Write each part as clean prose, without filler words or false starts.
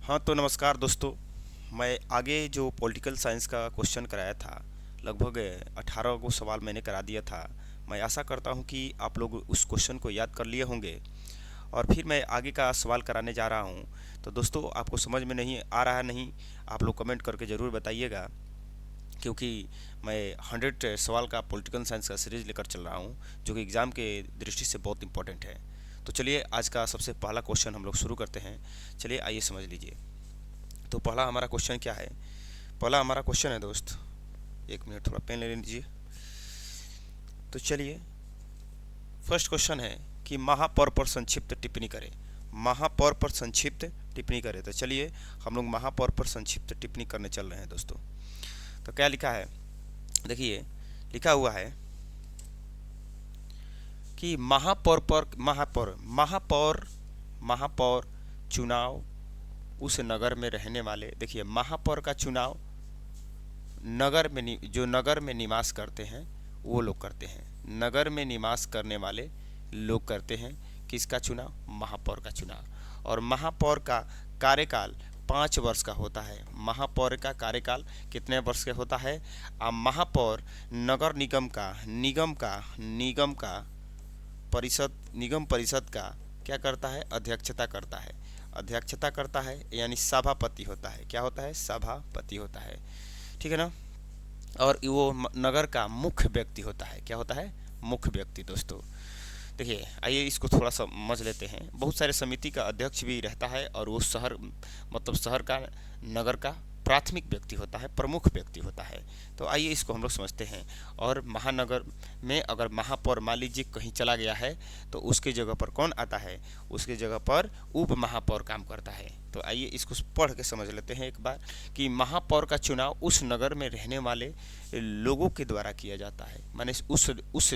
हाँ तो नमस्कार दोस्तों। मैं आगे जो पॉलिटिकल साइंस का क्वेश्चन कराया था, लगभग 18 को सवाल मैंने करा दिया था। मैं आशा करता हूँ कि आप लोग उस क्वेश्चन को याद कर लिए होंगे और फिर मैं आगे का सवाल कराने जा रहा हूँ। तो दोस्तों, आपको समझ में नहीं आ रहा है नहीं, आप लोग कमेंट करके ज़रूर बताइएगा, क्योंकि मैं 100 सवाल का पॉलिटिकल साइंस का सीरीज लेकर चल रहा हूँ, जो कि एग्ज़ाम के दृष्टि से बहुत इंपॉर्टेंट है। तो चलिए आज का सबसे पहला क्वेश्चन हम लोग शुरू करते हैं। चलिए आइए समझ लीजिए। तो पहला हमारा क्वेश्चन क्या है? पहला हमारा क्वेश्चन है दोस्त, एक मिनट थोड़ा पेन ले लीजिए। तो चलिए, फर्स्ट क्वेश्चन है कि महापौर पर संक्षिप्त टिप्पणी करें। महापौर पर संक्षिप्त टिप्पणी करें। तो चलिए हम लोग महापौर पर संक्षिप्त टिप्पणी करने चल रहे हैं दोस्तों। तो क्या लिखा है, देखिए लिखा हुआ है कि महापौर पर महापौर महापौर महापौर चुनाव उस नगर में रहने वाले, देखिए महापौर का चुनाव नगर में जो नगर में निवास करते हैं वो लोग करते हैं। नगर में निवास करने वाले लोग करते हैं किसका चुनाव? महापौर का चुनाव। और महापौर का कार्यकाल 5 वर्ष का होता है। महापौर का कार्यकाल कितने वर्ष का होता है? महापौर नगर निगम का परिषद, निगम परिषद का क्या करता है? अध्यक्षता करता है। अध्यक्षता करता है यानी सभापति होता है। क्या होता है? सभापति होता है। ठीक है ना? और वो नगर का मुख्य व्यक्ति होता है। क्या होता है? मुख्य व्यक्ति। दोस्तों देखिए, आइए इसको थोड़ा सा समझ लेते हैं। बहुत सारे समिति का अध्यक्ष भी रहता है और वो शहर, मतलब शहर का, नगर का प्राथमिक व्यक्ति होता है, प्रमुख व्यक्ति होता है। तो आइए इसको हम लोग समझते हैं। और महानगर में अगर महापौर मान लीजिए कहीं चला गया है तो उसके जगह पर कौन आता है? उसके जगह पर उप महापौर काम करता है। तो आइए इसको पढ़ के समझ लेते हैं एक बार कि महापौर का चुनाव उस नगर में रहने वाले लोगों के द्वारा किया जाता है। माने उस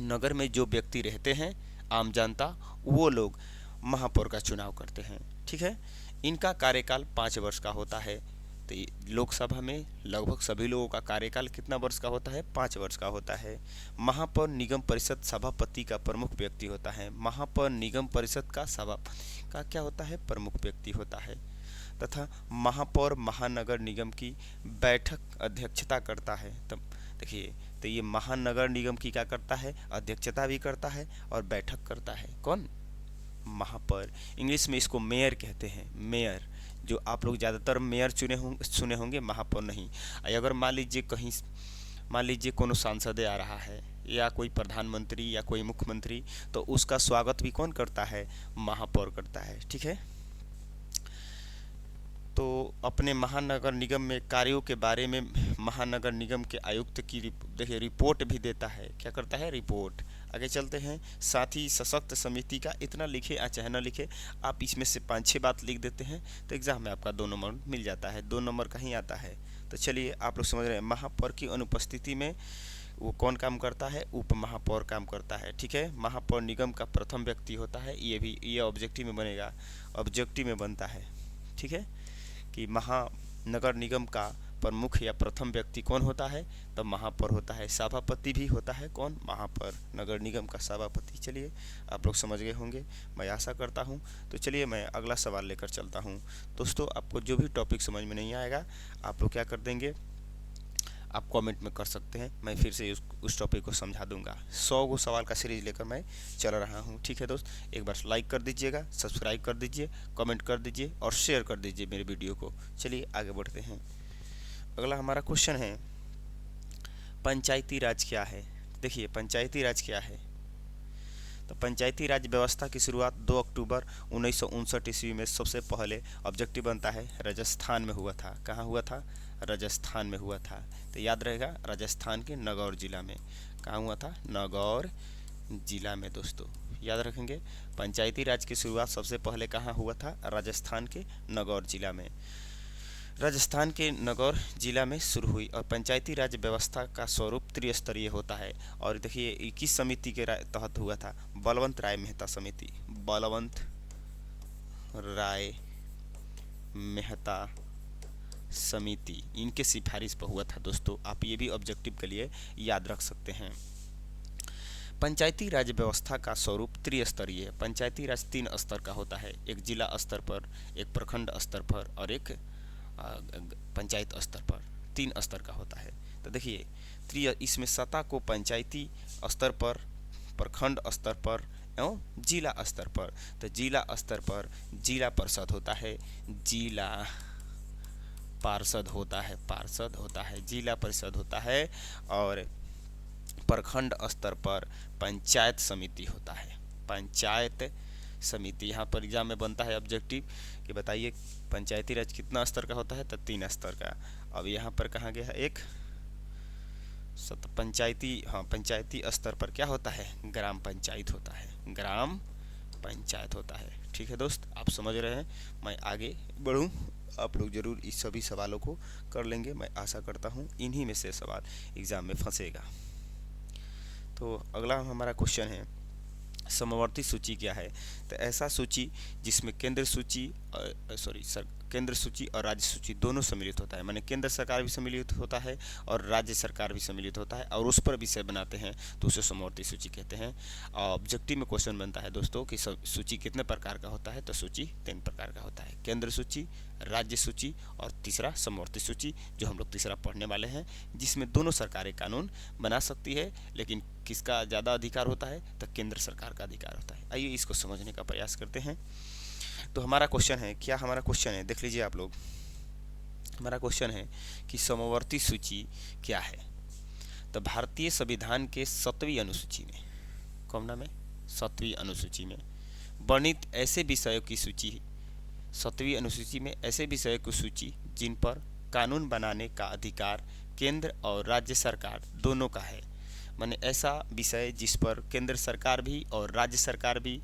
नगर में जो व्यक्ति रहते हैं, आम जनता, वो लोग महापौर का चुनाव करते हैं। ठीक है? इनका कार्यकाल 5 वर्ष का होता है। तो लोकसभा में लगभग सभी लोगों का कार्यकाल कितना वर्ष का होता है? 5 वर्ष का होता है। महापौर निगम परिषद सभापति का प्रमुख व्यक्ति होता है। महापौर निगम परिषद का सभा का क्या होता है? प्रमुख व्यक्ति होता है। तथा महापौर महानगर निगम की बैठक अध्यक्षता करता है। तब देखिए, तो ये महानगर निगम की क्या करता है? अध्यक्षता भी करता है और बैठक करता है। कौन? महापौर। इंग्लिश में इसको मेयर कहते हैं। मेयर, जो आप लोग ज़्यादातर मेयर सुने होंगे, महापौर नहीं। अगर मान लीजिए कहीं, मान लीजिए कोनो सांसद आ रहा है या कोई प्रधानमंत्री या कोई मुख्यमंत्री, तो उसका स्वागत भी कौन करता है? महापौर करता है। ठीक है? तो अपने महानगर निगम में कार्यों के बारे में महानगर निगम के आयुक्त की देखिए रिपोर्ट भी देता है। क्या करता है? रिपोर्ट। आगे चलते हैं। साथ ही सशक्त समिति का, इतना लिखे या चाहे न लिखे, आप इसमें से 5-6 बात लिख देते हैं तो एग्जाम में आपका 2 नंबर मिल जाता है। 2 नंबर कहीं आता है। तो चलिए आप लोग समझ रहे हैं, महापौर की अनुपस्थिति में वो कौन काम करता है? उप महापौर काम करता है। ठीक है? महापौर निगम का प्रथम व्यक्ति होता है। ये ऑब्जेक्टिव में बनेगा, ऑब्जेक्टिव में बनता है। ठीक है? कि महानगर निगम का प्रमुख या प्रथम व्यक्ति कौन होता है? तो महापौर होता है। सभापति भी होता है। कौन? महापौर, नगर निगम का सभापति। चलिए आप लोग समझ गए होंगे, मैं आशा करता हूँ। तो चलिए मैं अगला सवाल लेकर चलता हूँ। दोस्तों, आपको जो भी टॉपिक समझ में नहीं आएगा, आप लोग क्या कर देंगे, आप कमेंट में कर सकते हैं, मैं फिर से उस टॉपिक को समझा दूंगा। 100 सवाल का सीरीज लेकर मैं चल रहा हूँ। ठीक है दोस्त, एक बार लाइक कर दीजिएगा, सब्सक्राइब कर दीजिए, कमेंट कर दीजिए और शेयर कर दीजिए मेरे वीडियो को। चलिए आगे बढ़ते हैं। अगला हमारा क्वेश्चन है, पंचायती राज क्या है? देखिए पंचायती राज क्या है। तो पंचायती राज व्यवस्था की शुरुआत 2 अक्टूबर 1959 ईस्वी में सबसे पहले ऑब्जेक्टिव बनता है राजस्थान में हुआ था। कहाँ हुआ था? राजस्थान में हुआ था। तो याद रहेगा, राजस्थान के नागौर जिला में। कहाँ हुआ था? नागौर जिला में। दोस्तों याद रखेंगे, पंचायती राज की शुरुआत सबसे पहले कहाँ हुआ था? राजस्थान के नागौर जिला में। राजस्थान के नागौर जिला में शुरू हुई। और पंचायती राज व्यवस्था का स्वरूप त्रिस्तरीय होता है। और देखिए किस समिति के तहत हुआ था? बलवंत राय मेहता समिति। बलवंत राय मेहता समिति, इनके सिफारिश पर हुआ था। दोस्तों आप ये भी ऑब्जेक्टिव के लिए याद रख सकते हैं। पंचायती राज व्यवस्था का स्वरूप त्रिस्तरीय है। पंचायती राज 3 स्तर का होता है, एक जिला स्तर पर, एक प्रखंड स्तर पर और एक पंचायत स्तर पर। 3 स्तर का होता है। तो देखिए इसमें सत्ता को पंचायती स्तर पर, प्रखंड स्तर पर एवं जिला स्तर पर। तो जिला स्तर पर जिला परिषद होता है, जिला पार्षद होता है, पार्षद होता है, जिला परिषद होता है। और प्रखंड स्तर पर पंचायत समिति होता है, पंचायत समिति। यहाँ पर एग्जाम में बनता है ऑब्जेक्टिव कि बताइए पंचायती राज कितना स्तर का होता है, तो 3 स्तर का। अब यहाँ पर कहा गया है एक पंचायती स्तर पर क्या होता है, ग्राम पंचायत होता है, ग्राम पंचायत होता है। ठीक है दोस्त, आप समझ रहे हैं। मैं आगे बढ़ूँ, आप लोग जरूर इस सभी सवालों को कर लेंगे। मैं आशा करता हूँ इन्हीं में से सवाल एग्जाम में फंसेगा। तो अगला हमारा क्वेश्चन है, समवर्ती सूची क्या है। तो ऐसा सूची जिसमें केंद्र सूची और राज्य सूची दोनों सम्मिलित होता है, माने केंद्र सरकार भी सम्मिलित होता है और राज्य सरकार भी सम्मिलित होता है और उस पर विषय बनाते हैं, तो उसे समवर्ती सूची कहते हैं। ऑब्जेक्टिव में क्वेश्चन बनता है दोस्तों कि सूची कितने प्रकार का होता है, तो सूची 3 प्रकार का होता है, केंद्र सूची, राज्य सूची और तीसरा समवर्ती सूची, जो हम लोग तीसरा पढ़ने वाले हैं, जिसमें दोनों सरकारें कानून बना सकती है। लेकिन किसका ज़्यादा अधिकार होता है, तो केंद्र सरकार का अधिकार होता है। आइए इसको समझने का प्रयास करते हैं। तो हमारा क्वेश्चन है, क्या हमारा क्वेश्चन है, देख लीजिए आप लोग। हमारा क्वेश्चन है कि समवर्ती सूची क्या है। तो भारतीय संविधान के 7वीं अनुसूची में, कौन में 7वीं अनुसूची में वर्णित ऐसे विषयों की सूची, 7वीं अनुसूची में ऐसे विषयों की सूची जिन पर कानून बनाने का अधिकार केंद्र और राज्य सरकार दोनों का है। माने ऐसा विषय जिस पर केंद्र सरकार भी और राज्य सरकार भी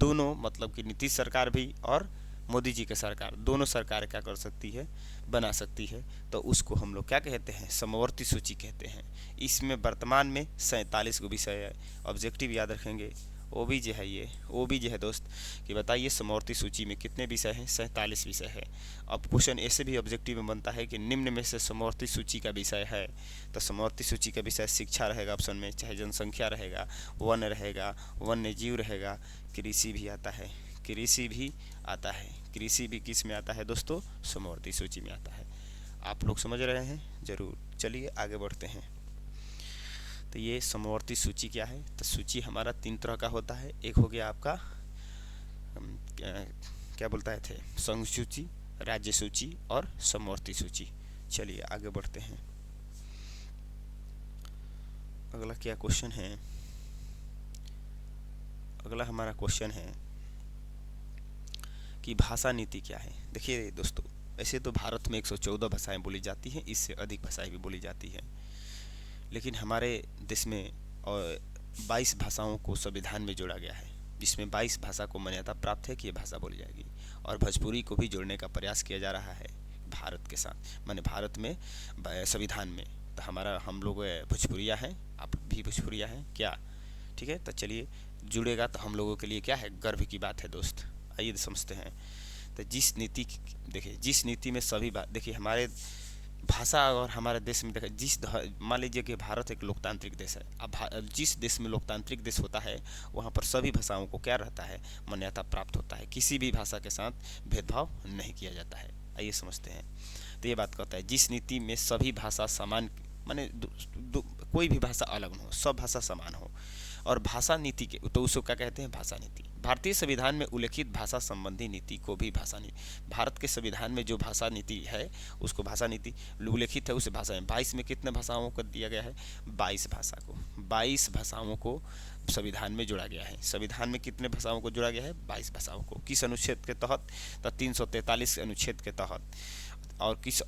दोनों, मतलब कि नीतीश सरकार भी और मोदी जी की सरकार, दोनों सरकार क्या कर सकती है, बना सकती है। तो उसको हम लोग क्या कहते हैं, समवर्ती सूची कहते हैं। इसमें वर्तमान में 47 को विषय है। ऑब्जेक्टिव याद रखेंगे, ओबी जो है ये ओबी जो है दोस्त, कि बताइए समवर्ती सूची में कितने विषय हैं, 47 विषय है। अब क्वेश्चन ऐसे भी ऑब्जेक्टिव में बनता है कि निम्न में से समवर्ती सूची का विषय है। तो समवर्ती सूची का विषय शिक्षा रहेगा ऑप्शन में, चाहे जनसंख्या रहेगा, वन रहेगा, वन्य जीव रहेगा, कृषि भी आता है, कृषि भी आता है। कृषि भी किस में आता है दोस्तों, समवर्ती सूची में आता है। आप लोग समझ रहे हैं जरूर। चलिए आगे बढ़ते हैं। तो ये समवर्ती सूची क्या है, तो सूची हमारा 3 तरह का होता है। एक हो गया आपका क्या बोलता है थे, संघ सूची, राज्य सूची और समवर्ती सूची। चलिए आगे बढ़ते हैं। अगला क्या क्वेश्चन है, अगला हमारा क्वेश्चन है कि भाषा नीति क्या है। देखिए दोस्तों, ऐसे तो भारत में 114 भाषाएं बोली जाती हैं, इससे अधिक भाषाएं भी बोली जाती हैं, लेकिन हमारे देश में 22 भाषाओं को संविधान में जोड़ा गया है, जिसमें 22 भाषा को मान्यता प्राप्त है कि ये भाषा बोली जाएगी। और भोजपुरी को भी जोड़ने का प्रयास किया जा रहा है भारत के साथ, माने भारत में संविधान में। तो हम लोग भोजपुरिया हैं, आप भी भोजपुरिया हैं क्या, ठीक है। तो चलिए, जुड़ेगा तो हम लोगों के लिए क्या है, गर्व की बात है दोस्त। आइए समझते हैं। तो जिस नीति में सभी बात, देखिए हमारे भाषा और हमारे देश में देखिए, मान लीजिए कि भारत एक लोकतांत्रिक देश है। अब जिस देश में लोकतांत्रिक देश होता है, वहाँ पर सभी भाषाओं को क्या रहता है, मान्यता प्राप्त होता है। किसी भी भाषा के साथ भेदभाव नहीं किया जाता है। आइए समझते हैं। तो ये बात कहता है, जिस नीति में सभी भाषा समान, माने कोई भी भाषा अलग न हो, सब भाषा समान हो, और भाषा नीति के, तो उसको क्या कहते हैं, भाषा नीति। भारतीय संविधान में उल्लेखित भाषा संबंधी नीति को भी भाषा नीति, भारत के संविधान में जो भाषा नीति है उसको भाषा नीति उल्लेखित है, उसे भाषा में 22 में कितने भाषाओं को दिया गया है, 22 भाषाओं को संविधान में जोड़ा गया है। संविधान में कितने भाषाओं को जोड़ा गया है, 22 भाषाओं को। किस अनुच्छेद के तहत, तो 343 अनुच्छेद के तहत। और किस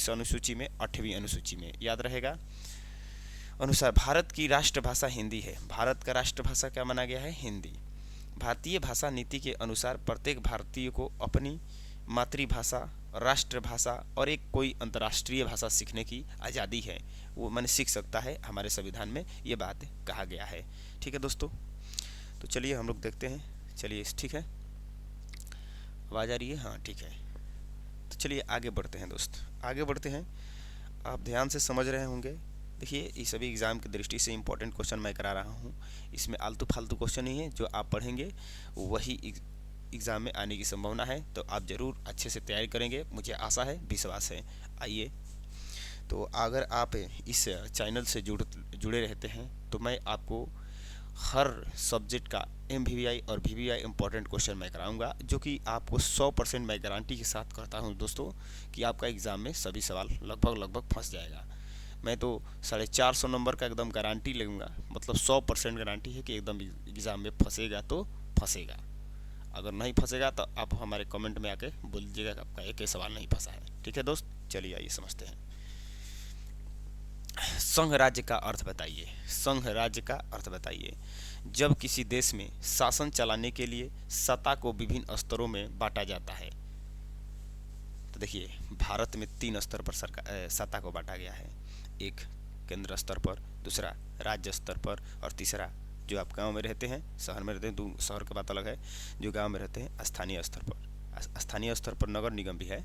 अनुसूची में, 8वीं अनुसूची में, याद रहेगा। अनुसार भारत की राष्ट्रभाषा हिंदी है। भारत का राष्ट्रभाषा क्या माना गया है, हिंदी। भारतीय भाषा नीति के अनुसार प्रत्येक भारतीय को अपनी मातृभाषा, राष्ट्रभाषा और एक कोई अंतर्राष्ट्रीय भाषा सीखने की आज़ादी है, वो मन सीख सकता है। हमारे संविधान में ये बात कहा गया है। ठीक है दोस्तों, तो चलिए हम लोग देखते हैं। चलिए ठीक है, आवाज़ आ रही है, हाँ ठीक है। तो चलिए आगे बढ़ते हैं दोस्त, आगे बढ़ते हैं। आप ध्यान से समझ रहे होंगे, देखिए ये सभी एग्ज़ाम की दृष्टि से इंपॉर्टेंट क्वेश्चन मैं करा रहा हूँ। इसमें आलतू फालतू क्वेश्चन नहीं है, जो आप पढ़ेंगे वही एग्ज़ाम में आने की संभावना है। तो आप ज़रूर अच्छे से तैयारी करेंगे, मुझे आशा है, विश्वास है। आइए, तो अगर आप इस चैनल से जुड़े रहते हैं तो मैं आपको हर सब्जेक्ट का MVVI और VVI इंपॉर्टेंट क्वेश्चन मैं कराऊंगा, जो कि आपको 100% मैं गारंटी के साथ करता हूं दोस्तों कि आपका एग्ज़ाम में सभी सवाल लगभग फंस जाएगा। मैं तो 450 नंबर का एकदम गारंटी लूँगा, मतलब 100% गारंटी है कि एकदम एग्ज़ाम में फंसेगा तो फंसेगा। अगर नहीं फंसेगा तो आप हमारे कमेंट में आके बोल दीजिएगा कि आपका एक सवाल नहीं फंसा है। ठीक है दोस्त, चलिए आइए समझते हैं। संघ राज्य का अर्थ बताइए। संघ राज्य का अर्थ बताइए। जब किसी देश में शासन चलाने के लिए सत्ता को विभिन्न स्तरों में बांटा जाता है। तो देखिए भारत में 3 स्तर पर सरकार सत्ता को बांटा गया है। एक केंद्र स्तर पर, दूसरा राज्य स्तर पर, और तीसरा जो आप गांव में रहते हैं, शहर में रहते हैं, शहर की बात अलग है, जो गांव में रहते हैं स्थानीय स्तर पर। स्थानीय स्तर पर नगर निगम भी है।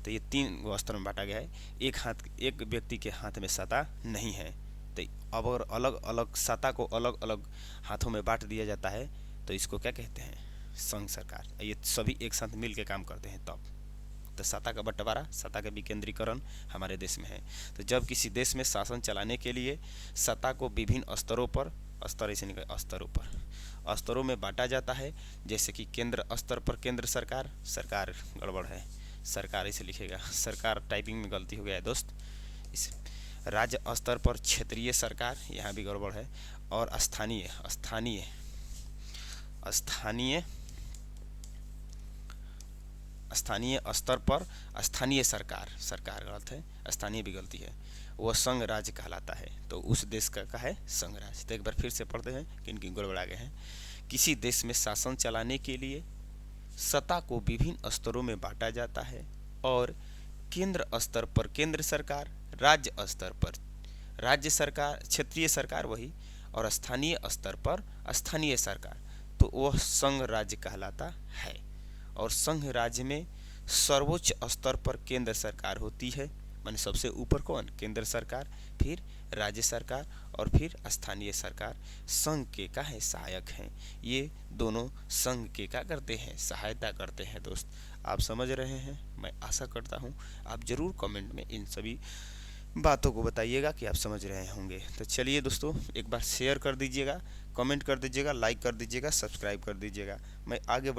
तो ये 3 स्तर में बांटा गया है। एक व्यक्ति के हाथ में सत्ता नहीं है। तो अब अगर अलग अलग सत्ता को अलग अलग हाथों में बांट दिया जाता है तो इसको क्या कहते हैं? संघ सरकार। ये सभी एक साथ मिल के काम करते हैं तब। तो सत्ता का बंटवारा, सत्ता का विकेंद्रीकरण हमारे देश में है। तो जब किसी देश में शासन चलाने के लिए सत्ता को विभिन्न स्तरों पर, स्तर ऐसे नहीं, स्तरों में बांटा जाता है। जैसे कि केंद्र स्तर पर केंद्र सरकार, सरकार गड़बड़ है, सरकार इसे लिखेगा, सरकार टाइपिंग में गलती हो गया है दोस्त। इस राज्य स्तर पर क्षेत्रीय सरकार, यहाँ भी गड़बड़ है। और स्थानीय स्थानीय स्थानीय स्थानीय स्तर पर स्थानीय सरकार, सरकार गलत है, स्थानीय भी गलती है, वह संघ राज्य कहलाता है। तो उस देश का है संघ राज्य। तो एक बार फिर से पढ़ते हैं कि इनकी गड़बड़ा गए हैं। किसी देश में शासन चलाने के लिए सत्ता को विभिन्न स्तरों में बांटा जाता है और केंद्र स्तर पर केंद्र सरकार, राज्य स्तर पर राज्य सरकार, क्षेत्रीय सरकार वही, और स्थानीय स्तर पर स्थानीय सरकार, तो वह संघ राज्य कहलाता है। और संघ राज्य में सर्वोच्च स्तर पर केंद्र सरकार होती है, माने सबसे ऊपर कौन? केंद्र सरकार, फिर राज्य सरकार और फिर स्थानीय सरकार संघ के का है सहायक हैं। ये दोनों संघ के क्या करते हैं? सहायता करते हैं। दोस्त आप समझ रहे हैं, मैं आशा करता हूँ आप जरूर कमेंट में इन सभी बातों को बताइएगा कि आप समझ रहे होंगे। तो चलिए दोस्तों, एक बार शेयर कर दीजिएगा, कमेंट कर दीजिएगा, लाइक कर दीजिएगा, सब्सक्राइब कर दीजिएगा। मैं आगे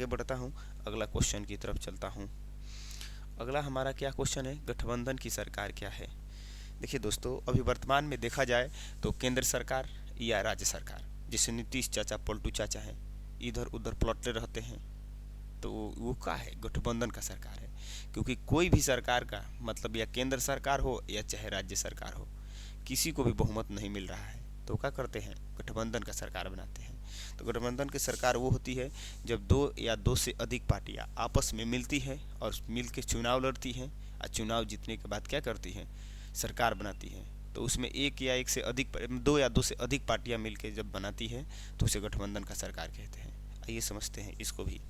बढ़ता हूँ अगला क्वेश्चन की तरफ चलता हूँ। अगला हमारा क्या क्वेश्चन है? गठबंधन की सरकार क्या है? देखिए दोस्तों, अभी वर्तमान में देखा जाए तो केंद्र सरकार या राज्य सरकार, जैसे नीतीश चाचा पलटू चाचा हैं, इधर उधर पलटते रहते हैं, तो वो क्या है? गठबंधन का सरकार है। क्योंकि कोई भी सरकार का मतलब या केंद्र सरकार हो या चाहे राज्य सरकार हो, किसी को भी बहुमत नहीं मिल रहा है, तो क्या करते हैं? गठबंधन का सरकार बनाते हैं। तो गठबंधन की सरकार वो होती है जब 2 या 2 से अधिक पार्टियां आपस में मिलती हैं और मिल के चुनाव लड़ती हैं, और चुनाव जीतने के बाद क्या करती हैं? सरकार बनाती हैं। तो उसमें 2 या 2 से अधिक पार्टियां मिलकर जब बनाती हैं तो उसे गठबंधन का सरकार कहते हैं। आइए समझते हैं इसको भी।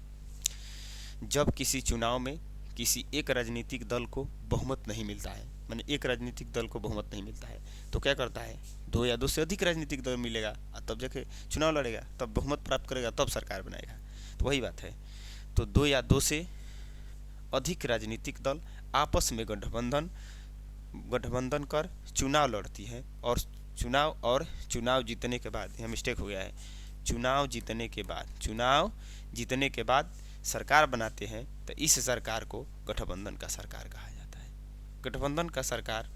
जब किसी चुनाव में किसी एक राजनीतिक दल को बहुमत नहीं मिलता है, माने एक राजनीतिक दल को बहुमत नहीं मिलता है, तो क्या करता है? 2 या 2 से अधिक राजनीतिक दल मिलेगा और तब जाके चुनाव लड़ेगा, तब बहुमत प्राप्त करेगा, तब सरकार बनाएगा। तो वही बात है। तो 2 या 2 से अधिक राजनीतिक दल आपस में गठबंधन कर चुनाव लड़ती है, और चुनाव जीतने के बाद, यहाँ मिस्टेक हो गया है, चुनाव जीतने के बाद सरकार बनाते हैं। तो इस सरकार को गठबंधन का सरकार कहा जाता है। गठबंधन का सरकार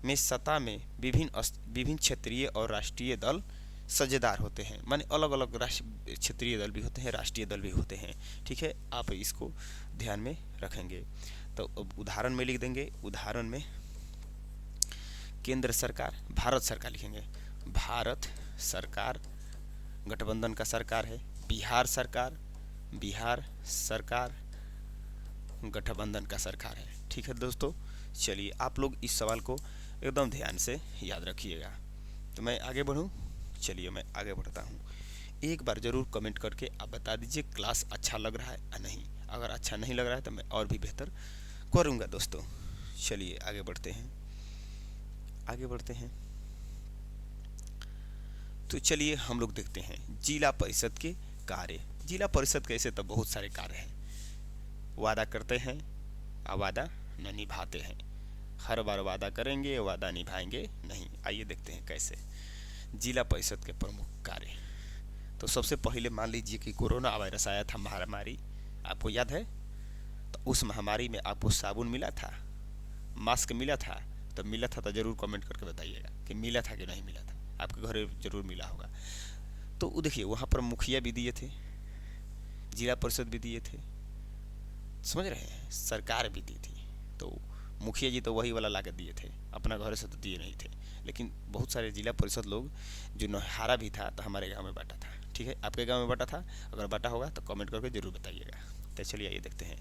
में सत्ता में विभिन्न क्षेत्रीय और राष्ट्रीय दल साझेदार होते हैं, माने अलग अलग क्षेत्रीय दल भी होते हैं, राष्ट्रीय दल भी होते हैं। ठीक है, आप इसको ध्यान में रखेंगे। तो अब उदाहरण में लिख देंगे। उदाहरण में केंद्र सरकार, भारत सरकार लिखेंगे, भारत सरकार गठबंधन का सरकार है। बिहार सरकार गठबंधन का सरकार है। ठीक है दोस्तों, चलिए आप लोग इस सवाल को एकदम ध्यान से याद रखिएगा। तो मैं आगे बढ़ूं, चलिए मैं आगे बढ़ता हूं। एक बार ज़रूर कमेंट करके आप बता दीजिए क्लास अच्छा लग रहा है या नहीं। अगर अच्छा नहीं लग रहा है तो मैं और भी बेहतर करूंगा दोस्तों। चलिए आगे बढ़ते हैं। आगे बढ़ते हैं। तो चलिए हम लोग देखते हैं जिला परिषद के कार्य। जिला परिषद के ऐसे तो बहुत सारे कार्य हैं। वादा करते हैं और वादा न निभाते हैं। हर बार वादा करेंगे, वादा निभाएंगे नहीं। आइए देखते हैं कैसे जिला परिषद के प्रमुख कार्य। तो सबसे पहले मान लीजिए कि कोरोना वायरस आया था, महामारी, आपको याद है? तो उस महामारी में आपको साबुन मिला था, मास्क मिला था? तो मिला था तो जरूर कमेंट करके बताइएगा कि मिला था कि नहीं मिला था। आपके घर जरूर मिला होगा। तो देखिए वहाँ पर मुखिया भी दिए थे, जिला परिषद भी दिए थे, समझ रहे हैं, सरकार भी दी थी। तो मुखिया जी तो वही वाला ला के दिए थे, अपना घर से तो दिए नहीं थे। लेकिन बहुत सारे जिला परिषद लोग जो नहारा भी था तो हमारे गांव में बांटा था। ठीक है, आपके गांव में बांटा था? अगर बांटा होगा तो कमेंट करके जरूर बताइएगा। तो चलिए आइए देखते हैं।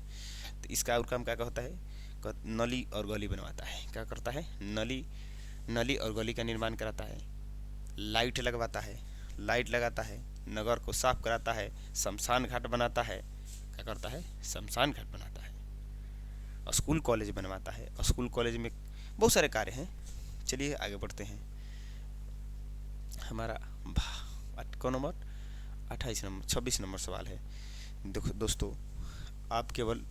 तो इसका और काम क्या होता है? नली और गली बनवाता है। क्या करता है? नली और गली का निर्माण कराता है, लाइट लगवाता है, लाइट लगाता है, नगर को साफ कराता है, शमशान घाट बनाता है। क्या करता है? शमशान घाट बनाता है। स्कूल कॉलेज बनवाता है। स्कूल कॉलेज में बहुत सारे कार्य हैं। चलिए आगे बढ़ते हैं। हमारा कौन नंबर? 28 नंबर 26 नंबर सवाल है। देखो दोस्तों, आप केवल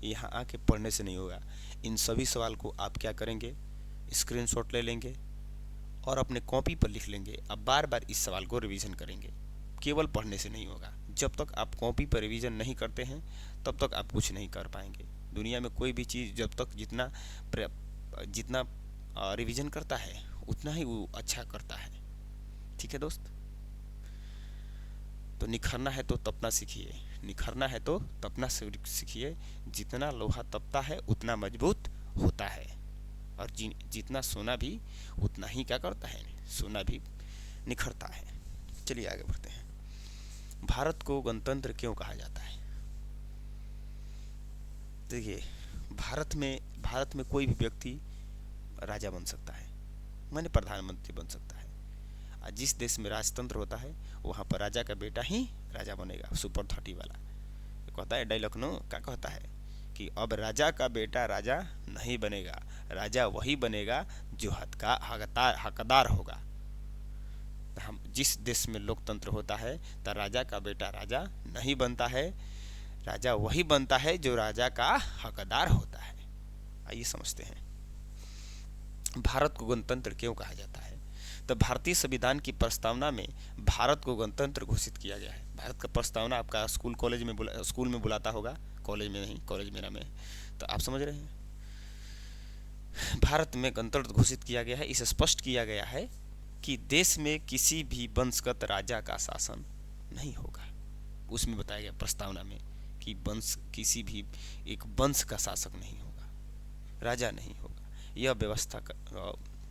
यहाँ आके पढ़ने से नहीं होगा। इन सभी सवाल को आप क्या करेंगे? स्क्रीनशॉट ले लेंगे और अपने कॉपी पर लिख लेंगे। अब बार बार इस सवाल को रिवीजन करेंगे। केवल पढ़ने से नहीं होगा। जब तक आप कॉपी पर रिवीजन नहीं करते हैं तब तक आप कुछ नहीं कर पाएंगे। दुनिया में कोई भी चीज़ जब तक जितना रिवीजन करता है उतना ही वो अच्छा करता है। ठीक है दोस्त? तो निखरना है तो तपना सीखिए, निखरना है तो तपना सीखिए। जितना लोहा तपता है उतना मजबूत होता है, और जितना सोना भी उतना ही क्या करता है? सोना भी निखरता है। चलिए आगे बढ़ते हैं। भारत को गणतंत्र क्यों कहा जाता है? देखिए, भारत में कोई भी व्यक्ति राजा बन सकता है, माने प्रधानमंत्री बन सकता है। जिस देश में राजतंत्र होता है वहाँ पर राजा का बेटा ही राजा बनेगा। सुपर 30 वाला कहता है डायलॉग नो, क्या कहता है कि अब राजा का बेटा राजा नहीं बनेगा, राजा वही बनेगा जो हकदार होगा। हम जिस देश में लोकतंत्र होता है तो राजा का बेटा राजा नहीं बनता है, राजा वही बनता है जो राजा का हकदार होता है। आइए समझते हैं भारत को गणतंत्र क्यों कहा जाता है। तो भारतीय संविधान की प्रस्तावना में भारत को गणतंत्र घोषित किया गया है। भारत का प्रस्तावना आपका स्कूल में बुलाता होगा, कॉलेज में नहीं, कॉलेज मेरा में। तो आप समझ रहे हैं, भारत में गणतंत्र घोषित किया गया है। इसे स्पष्ट किया गया है कि देश में किसी भी वंशगत राजा का शासन नहीं होगा। उसमें बताया गया प्रस्तावना में कि किसी भी एक वंश का शासक नहीं होगा, राजा नहीं होगा। यह व्यवस्था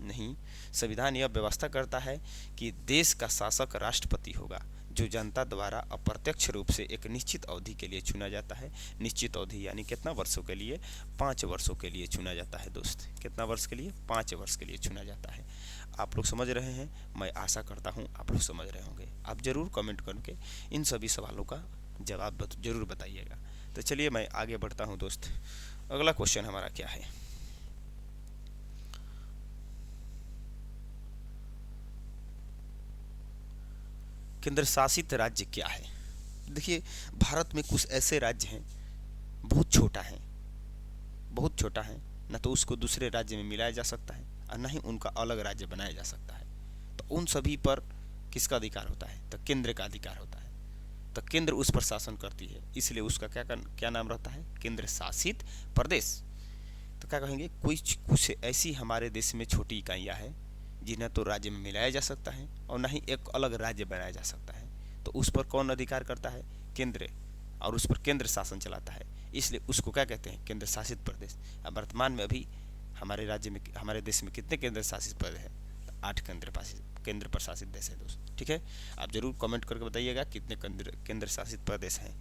नहीं, संविधान यह व्यवस्था करता है कि देश का शासक राष्ट्रपति होगा, जो जनता द्वारा अप्रत्यक्ष रूप से एक निश्चित अवधि के लिए चुना जाता है। निश्चित अवधि यानी कितना वर्षों के लिए? 5 वर्षों के लिए चुना जाता है दोस्त। कितना वर्ष के लिए? 5 वर्ष के लिए चुना जाता है। आप लोग समझ रहे हैं? मैं आशा करता हूँ आप लोग समझ रहे होंगे। आप जरूर कमेंट करके इन सभी सवालों का जवाब जरूर बताइएगा। तो चलिए मैं आगे बढ़ता हूँ दोस्त। अगला क्वेश्चन हमारा क्या है? केंद्र शासित राज्य क्या है? देखिए, भारत में कुछ ऐसे राज्य हैं बहुत छोटा है, बहुत छोटा है, न तो उसको दूसरे राज्य में मिलाया जा सकता है और न ही उनका अलग राज्य बनाया जा सकता है। तो उन सभी पर किसका अधिकार होता है? तो केंद्र का अधिकार होता है। तो केंद्र उस पर शासन करती है, इसलिए उसका क्या नाम रहता है? केंद्र शासित प्रदेश। तो क्या कहेंगे? कुछ ऐसी हमारे देश में छोटी इकाइयाँ हैं जिन्हें तो राज्य में मिलाया जा सकता है और न ही एक अलग राज्य बनाया जा सकता है। तो उस पर कौन अधिकार करता है? केंद्र, और उस पर केंद्र शासन चलाता है, इसलिए उसको क्या कहते हैं? केंद्र शासित प्रदेश। अब वर्तमान में अभी हमारे राज्य में, हमारे देश में कितने केंद्र शासित प्रदेश हैं? 8 केंद्र प्रशासित देश है दोस्त। ठीक है, आप जरूर कमेंट करके बताइएगा कितने केंद्र शासित प्रदेश हैं।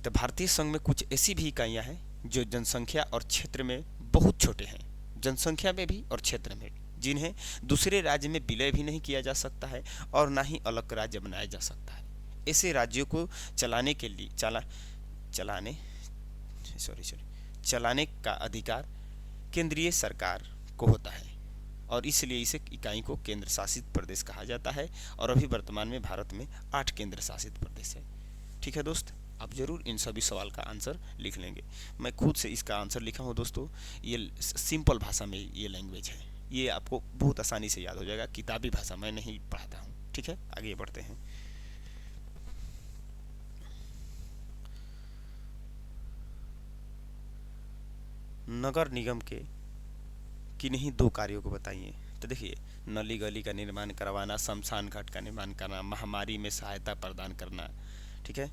तो भारतीय संघ में कुछ ऐसी भी इकाइयाँ हैं जो जनसंख्या और क्षेत्र में बहुत छोटे हैं, जनसंख्या में भी और क्षेत्र में भी, जिन्हें दूसरे राज्य में विलय भी नहीं किया जा सकता है और ना ही अलग राज्य बनाया जा सकता है। ऐसे राज्यों को चलाने के लिए चलाने का अधिकार केंद्रीय सरकार को होता है और इसलिए इसे इकाई को केंद्र शासित प्रदेश कहा जाता है। और अभी वर्तमान में भारत में 8 केंद्र शासित प्रदेश है। ठीक है दोस्त, आप जरूर इन सभी सवाल का आंसर लिख लेंगे। मैं खुद से इसका आंसर लिखा हूँ दोस्तों। ये सिंपल भाषा में ये लैंग्वेज है, ये आपको बहुत आसानी से याद हो जाएगा। किताबी भाषा मैं नहीं पढ़ाता हूँ। ठीक है, आगे बढ़ते हैं। नगर निगम के किन्हीं 2 कार्यों को बताइए। तो देखिए, नली गली का निर्माण करवाना, शमशान घाट का निर्माण करना, महामारी में सहायता प्रदान करना, ठीक है,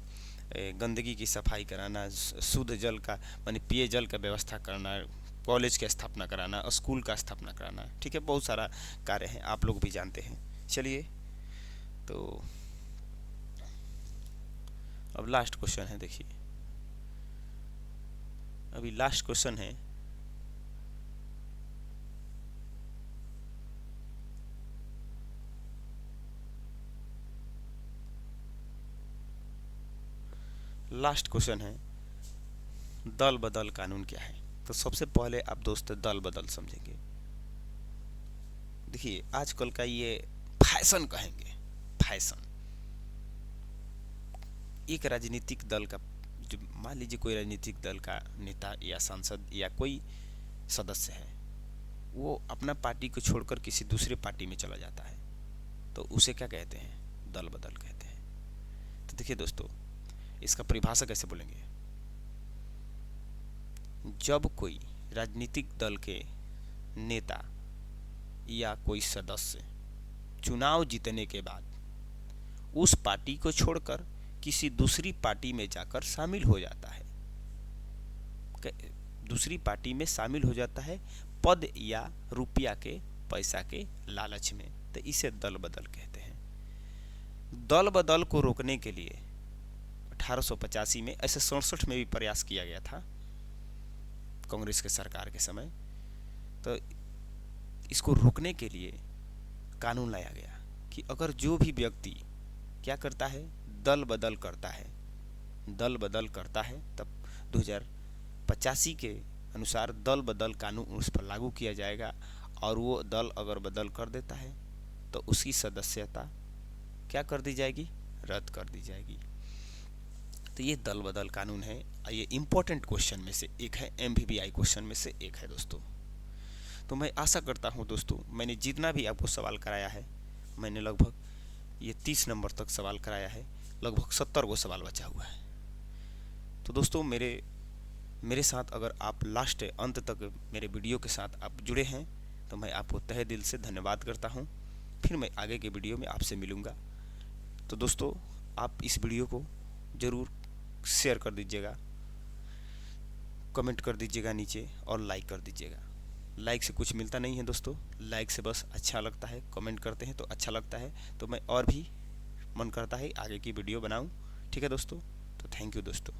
गंदगी की सफाई कराना, शुद्ध जल का माने पेय जल का व्यवस्था करना, कॉलेज की स्थापना कराना, स्कूल का स्थापना कराना। ठीक है, बहुत सारा कार्य है, आप लोग भी जानते हैं। चलिए, तो अब लास्ट क्वेश्चन है। देखिए, अभी लास्ट क्वेश्चन है, लास्ट क्वेश्चन है, दल बदल कानून क्या है। तो सबसे पहले आप दोस्त दल बदल समझेंगे। देखिए, आजकल का ये फैशन कहेंगे, फैशन, एक राजनीतिक दल का, जो मान लीजिए कोई राजनीतिक दल का नेता या सांसद या कोई सदस्य है, वो अपना पार्टी को छोड़कर किसी दूसरे पार्टी में चला जाता है, तो उसे क्या कहते हैं? दल बदल कहते हैं। तो देखिए दोस्तों, इसका परिभाषा कैसे बोलेंगे? जब कोई राजनीतिक दल के नेता या कोई सदस्य चुनाव जीतने के बाद उस पार्टी को छोड़कर किसी दूसरी पार्टी में जाकर शामिल हो जाता है, दूसरी पार्टी में शामिल हो जाता है पद या रुपया के, पैसा के लालच में, तो इसे दल बदल कहते हैं। दल बदल को रोकने के लिए 1885 में, ऐसे 67 में भी प्रयास किया गया था कांग्रेस के सरकार के समय, तो इसको रोकने के लिए कानून लाया गया कि अगर जो भी व्यक्ति क्या करता है, दल बदल करता है, दल बदल करता है, तब 2085 के अनुसार दल बदल कानून उस पर लागू किया जाएगा और वो दल अगर बदल कर देता है तो उसकी सदस्यता क्या कर दी जाएगी? रद्द कर दी जाएगी। तो ये दल बदल कानून है। ये इम्पोर्टेंट क्वेश्चन में से एक है, MVBI क्वेश्चन में से एक है दोस्तों। तो मैं आशा करता हूँ दोस्तों, मैंने जितना भी आपको सवाल कराया है, मैंने लगभग ये 30 नंबर तक सवाल कराया है, लगभग 70 को सवाल बचा हुआ है। तो दोस्तों, मेरे साथ अगर आप लास्ट अंत तक मेरे वीडियो के साथ आप जुड़े हैं तो मैं आपको तहे दिल से धन्यवाद करता हूँ। फिर मैं आगे के वीडियो में आपसे मिलूँगा। तो दोस्तों, आप इस वीडियो को ज़रूर शेयर कर दीजिएगा, कमेंट कर दीजिएगा नीचे और लाइक कर दीजिएगा। लाइक से कुछ मिलता नहीं है दोस्तों, लाइक से बस अच्छा लगता है, कमेंट करते हैं तो अच्छा लगता है, तो मैं और भी मन करता है आगे की वीडियो बनाऊं। ठीक है दोस्तों, तो थैंक यू दोस्तों।